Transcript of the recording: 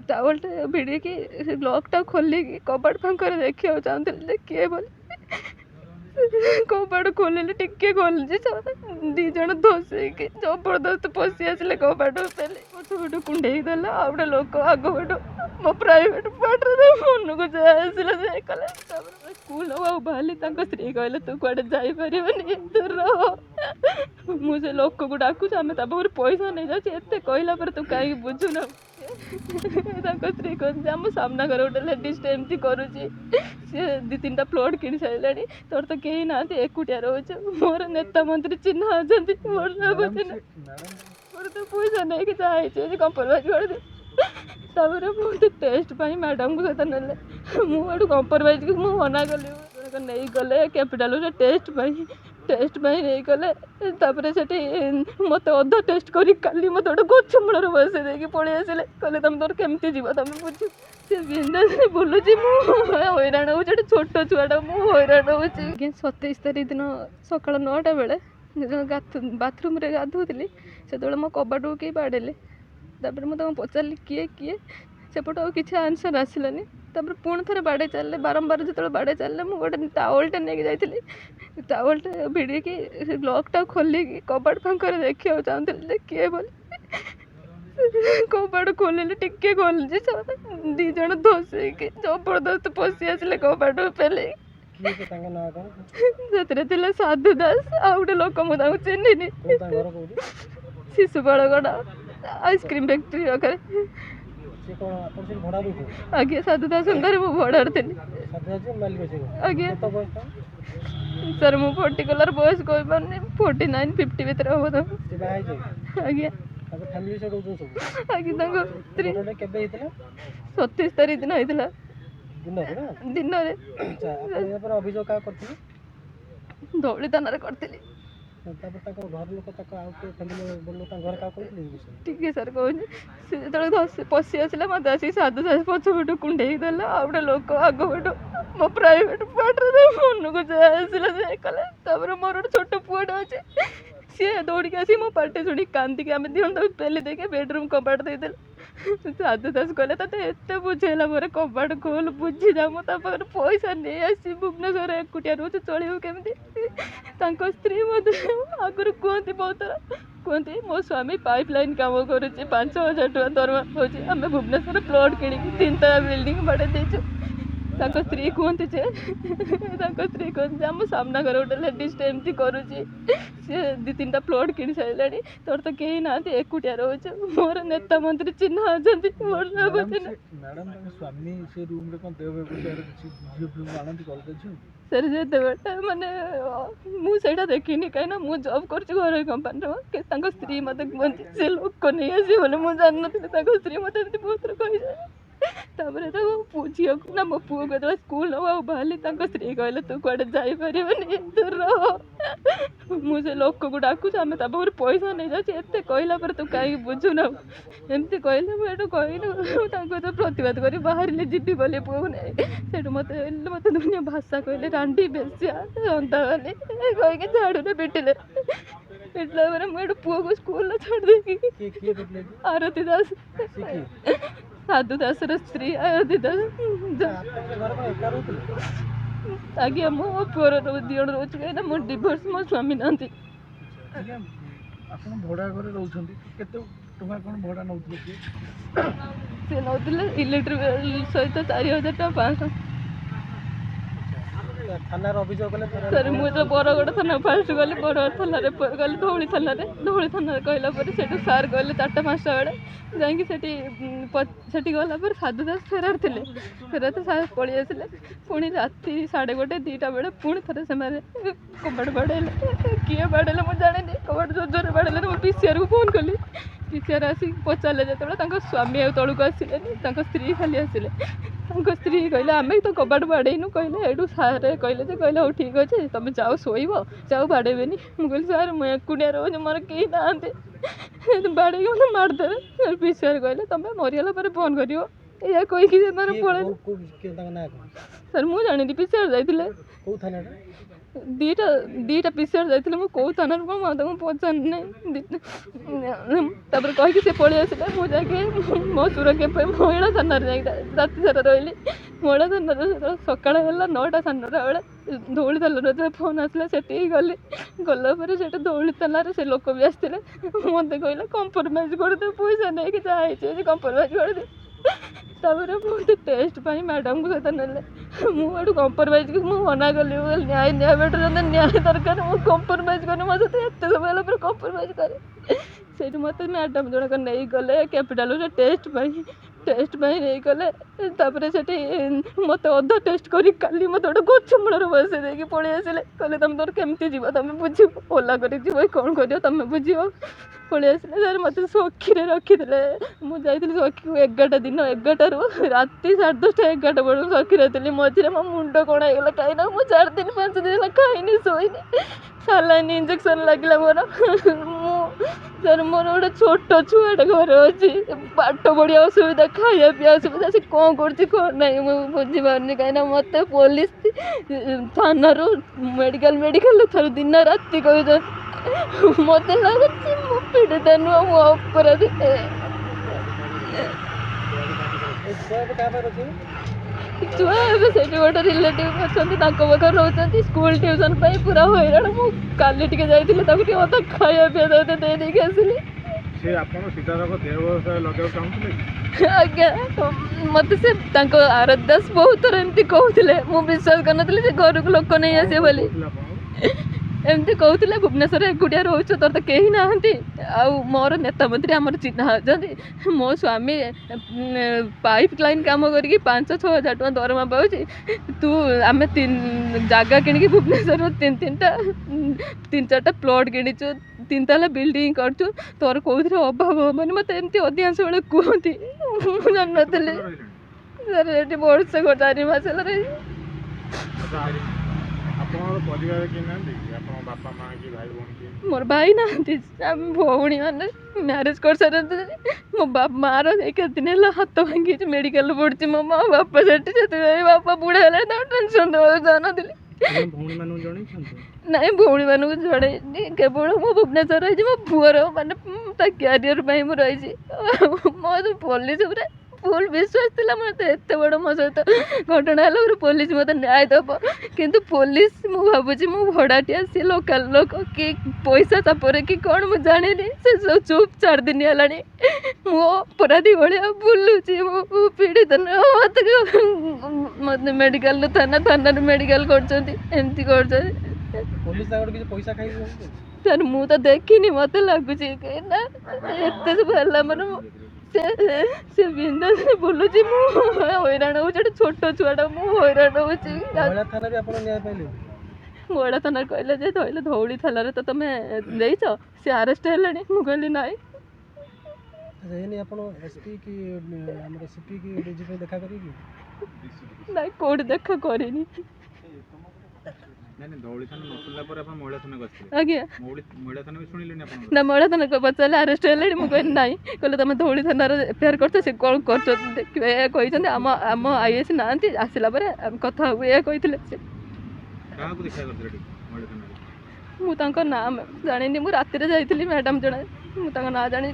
टावलटा भिड़िकी लॉकटा खोलिकी कबाट फांकर देखा चाहूँगी किए बोली कबाट खोलिले टिके खोलुची दी जन धोसैकी जबरदस्त पशि आसिले कबाट पेले पछपट कुंडे देला आ गोटे लोक आग पट मो प्राइवेट पार्टे मन को जा आसिला जाए कले स्कूल बाहरी स्त्री कहले तू कड़े जापर दूर मुझे लोक को डाकुच आम पैसा नहीं जाए एत कहला तू कहीं बुझुना स्त्री कहते आम सामना घर गोटे लेडीज एमती करुच्ची सी दी तीन प्लट कि सारे तोर तो कहीं ना एकुटिया रोच मोर नेता मंत्री चिन्ह अच्छा मोर तो पैसा नहीं कि कंप्रोमाइज कर मुझे टेस्ट मैडम को सहित ना मुझे कंप्रोमाइज की मना कली नहीं गले कैपिटाल टेस्ट नहीं गले मत अधा टेस्ट कर मत गोटे गछ मूल बसई देकी पलि आसिले कहले तुम तोर केमती जीव तुम बुझ से बिंदास बुलूची हैरान हो छोट छुआटा मुझे हैरान हो 27 तारीख दिन सका 9टा बेले बाथरूम गाधुली से मो कबाट को कई बाड़े मुझे पचारि किए किए सेपट आ किसी आंसर आसलानी पुणी थे बाड़े चलले बारंबार जो बाड़े चलले मुझे गोटे टावलटा नहीं जाइली टावलटा भिड़िकी लॉकटा खोलिकी कबाट फांकर देखा चाहूँगी किए बोली कबाट खोलिले टिके खोलुची दी जन धोसैकी जबरदस्त पशि आसिले कबाट पेले से साधु दास आ गोटे लोक मुझे चिन्हनी शिशुपालगढ़ आइसक्रीम फैक्ट्री पाखे आज्ञा साधु दास घर मु भड़ार थी आज्ञा सर मु पर्टिकुलर बयस कही पारे 49 50 भितर हम तो आज्ञा आज्ञा स्त्री 27 तारीख दिन होता दिन धौली थाना करी टिके सर कहूँ जो पशि आसला मत आसिक साधु दास पछपट कुंडे देला आ गोटे लोक आग पट मो प्राइवेट पार्टे मन को जा आसिला जाए कले मोर गोटे छोट पुआटे अच्छे सी दौड़िक आसी मो पार्टी शुणी कांदिक आम दिहन पेली देके बेडरूम कबाट देदेल साधु दास कहले ते एत बुझेला मोर कबाट खोल बुझी जा मो पैसा नहीं आसी भुवनेश्वर एकुटिया रोज चलू केमती स्त्री मत आगुरी कहती बहुत थर कहती मो स्वामी पाइपलाइन काम करुच्ची 5,000 टଙ୍କା दरमा पाँच आम भुवनेश्वर प्लट कि 3 तला बिल्डिंग बाड़े देचु स्त्री कहती स्त्री कहते आम सामना घर गोटे लेडीज एमती करुच्ची सी दी 3टा प्लट कि सारे तोर तो कहीं ना एकुटिया रोच मोर नेता मंत्री चिन्ह अच्छा सर जो मैंने मुझे देखनी कहीं मुझे जॉब कर घर कंपानी स्त्री मत कहती से लोक नहीं आसी बोले मुझे जान नी स्त्री मत बहुत कही झील को ना मो पु को स्कूल बाहरी स्त्री कहले तू कड़े जापर दूर मुझे लोक को डाकुच आम पैसा नहीं जाए एत कहला तू कहीं बुझुना एमती कहले मुझे कहनी तो प्रतिवाद कर बाहर जीवी बोली पुआ नहीं मत मत दुनिया भाषा कहले रांडी बेसिया अंता वाली कहीकि झाड़ू पिटिले पिटला मुझे पुआ को स्कूल छाड़ देकी आरती दास साधु दास स्त्री आरती दास आज्ञा मो पुअर दिजण रोच कहीं मो डिभोर्स मो स्वामी ना भड़ा घर सी नौ इलेक्ट्रिक सहित 4,500 थाना अभियोग सर मुझे बरगड़ थाना फास्ट गली बरगड़ थाना गली धौली थाना कहला से सार कहले 4टा 5टा बेले जाकि गला साधु दास फेरार थे फेरार सार पलि आसिले पुणी राति 1:30 2टा बेले पुणी थे से कबाट बाड़े किए बाड़े मुझे जाने कबाट जोर जोर बाड़े मुझे पीसीआर को फोन कली पीसीआर आसिक पचारे जो स्वामी तौक आसिले स्त्री खाली आसिले स्त्री कहले आम तो कबाट बाड़ेनु कहले एटू सार कहले कहले हाँ ठीक अच्छे तुम जाओ शोब जाओ बाड़े मुझे सार मुझे एकुटिया रोज मोर कहीं ना बाड़े मत मारदेवे पीसीआर कहले तुम मरीगला फोन कर या कहीकि पड़े सर मुझे जानी पीसीआर जाइए दीटा दीटा पिसिआर जाइए मुझे कौ थाना मुझे पचारे तापर कहीकि से पलि आसला मुझे मो सुरक्षा महिला थाना राति सारा रही महिला थाना सका 9टा 9:30 बेले धौली थाना फोन आसला से गली गलापर से धौली थाना से लोक भी आसते मत कहला कंप्रोमाइज करदे पैसा नहीं कि जहाँ कंप्रोमाइज करदे मत टेस्ट मैडम को सहित ना मुझे कंप्रोमाइज मना कली न्याय न्याय बेटर न्याय दरकार मुझे कंप्रोमाइज कर मत एत समय कंप्रोमाइज करे से मत मैडम जनक नहीं गले कैपिटाल टेस्ट नहीं गले मत अधा टेस्ट कर काली मत गोटे गछ मूल बसई देकी पलि आसिले कहले तुम तोर केमती जीव तुम बुझ ओला कर कौन कर तुम बुझ पलि आसिले सर मत सखी रखीदे मुझे सखी 11टा दिन 11टारू राति 10:30 11टा बेलू सखी रही मझे मो मुंड कण होगा कहीं मुझे 4 दिन 5 दिन खाईनी शोनी सालाइन इंजेक्शन लगे मोर सर मोर गोटे छोट छुआटा घर अच्छी पाठ पढ़िया असुविधा खाया पीया असुविधा से कौन करना मुझे बुझीपारनी कहीं मत पुलिस थाना मेडिकल थर दिन राति कह मत लगे पीड़िता नुह मो अपराधी छुआ से गोटे रिलेटिव अच्छा पाखे रोचे स्कूल ट्यूशन पूरा हईराण मुझे काली टे जाइए अधा खाया पीया देदेक आसली आज्ञा मत से आराध्य दास बहुत थर एमती कहते मुझे विश्वास करनी से घर को लोक नहीं आसे बोली एमती कहते भुवनेश्वर एकुटिया रोच तोर तो कहीं ना मोर नेता मंत्री आमर चिन्हा अच्छा मो स्वामी पाइप लाइन कम करके 5-6 हजार टका दरमा पाँच तू आम जगह कि भुवनेश्वर 3-4टा प्लट किणीचु 3 ताला बिल्डिंग करचु तोर कौन अभाव हम मत एमती अधिकांश बेले कहती जान सर ये वर्ष 4 मास मोर भाई ना भौणी मैंने म्यारेज कर सारे मो बाप मार एक दिन हाथ भांगी मेडिकल पड़ी मो माँ बापा से बापा बुढ़ा है टेंशन देवा जानी ना भौणी मानक जड़े केवल मो भुवनेश्वर रही मो पुअर मानने क्यारियर रही मो पुलिस फुल विश्वास थी मत एत बड़ मो सहित घटना है पुलिस मत न्याय दब किंतु पुलिस मु भावुँ मु भड़ाटिया सी लोकल लोक कि पैसा चापर कि कौन मुझे जानी से सब चुप 4 दिन है मो अपराधी भाया बुलूची मो पीड़ित मत मेडिकल थाना मेडिकल करमती कर सर मु तो देखनी मत लगुच कहीं एत सब है मतलब से बिंदा से बोलुची हईराण हो छोट छुआटा मुझे हईराण हो मोड़ा थाना कहले जे धोइले धौली थाना तो तुम्हें देइछ से अरेस्ट है मुझे कहली ना ना कोड देखा करेनी आज्ञा ना महिला थाना को पचारे अरेस्ट है मुझे ना कहले तुम धौली थाना एफआईआर कर से कौन कर आम आईएस ना आसला कथा हुए कहते मुझे नाम जानी मुझे राति जाइली मैडम जड़े मुझे ना जानी